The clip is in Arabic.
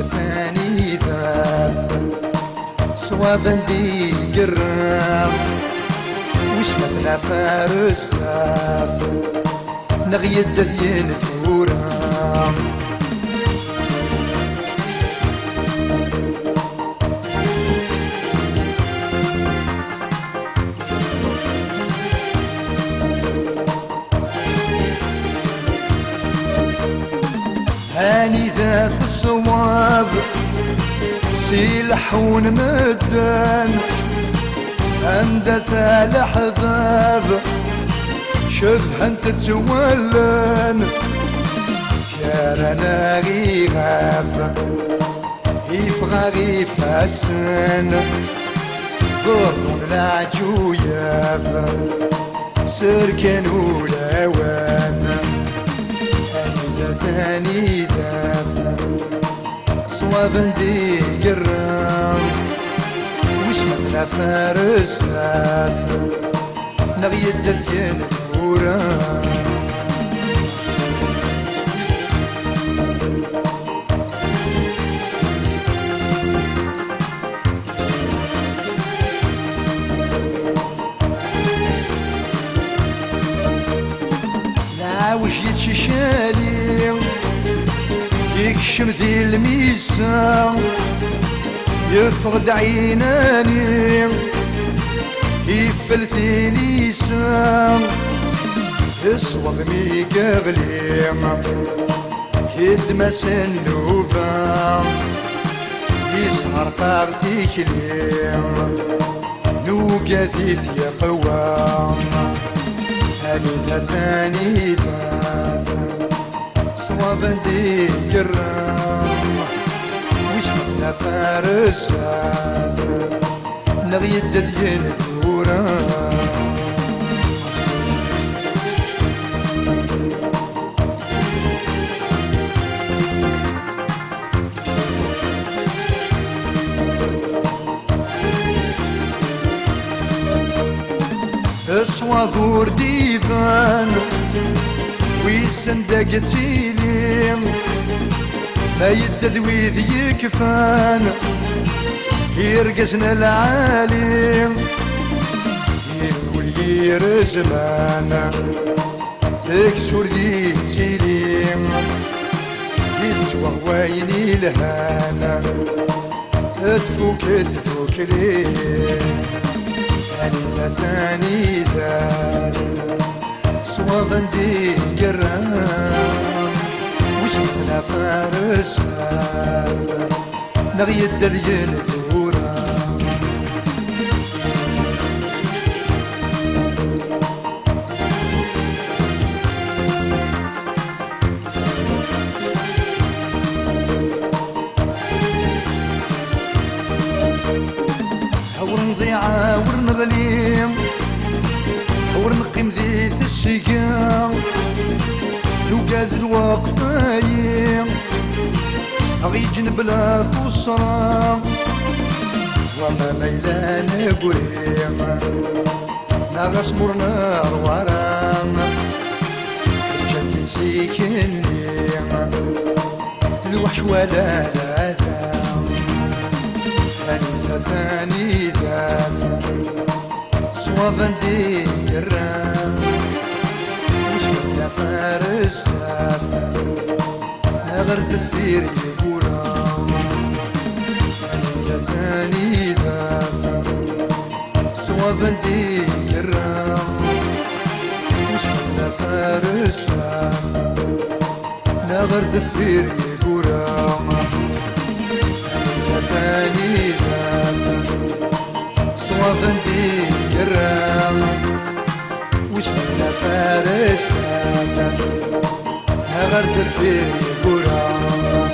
ثاني ذاف صوابا دي قرام وش مثلا فارس زاف نغيد دين الدورام هاني ذات الصواب سيلح ونمدان عند ثال حباب شبه انت تولن شارنا غي غاب يفغى غي فاسن ضرب العجوياب سركن ولاوان ثاني ذاب صواب دي قرام وش مثلا فارس ذاب نغيد دين الدوران وش يتشالي يكشم ذي الميسا يفقد عيناني يفلثي ليسا يصوب ميقغلي يدمس النوفا يسهر طاغتي كليم نوقاثي في قوام هاني ثاني ذاف صواب دي قرام وش مثلا فارس زاف نغيد دين الدوران صوافور ديفان ويسندق تيلي ما يدذوي ذي كفان يرقزنا العالم يقول يرزمان تكسر ذي تيلي يتوه ويني الهانا تفوك ليه هاني ثاني ذاف صواب دي قرام وش مثلا فارس زاف نغيد دين الدوران ضيعة ورنغليم ورنقيم ذي السيقام توقاد الوقفايم أغيجن بلا فصرام وما ميلان قريم ناغس مرنا ورام جد سيكنيم الوحش ولا العذاب هاني ثاني ذاف صواب دي قرام وش مثلا فارس زاف نغر دفير يقولام هاني ثاني ذاف صواب دي قرام وش مثلا فارس زاف نغر دفير يقولام ثاني ذاك صواب دي قرام وش مثلا فارس ذاك نغرد في قرام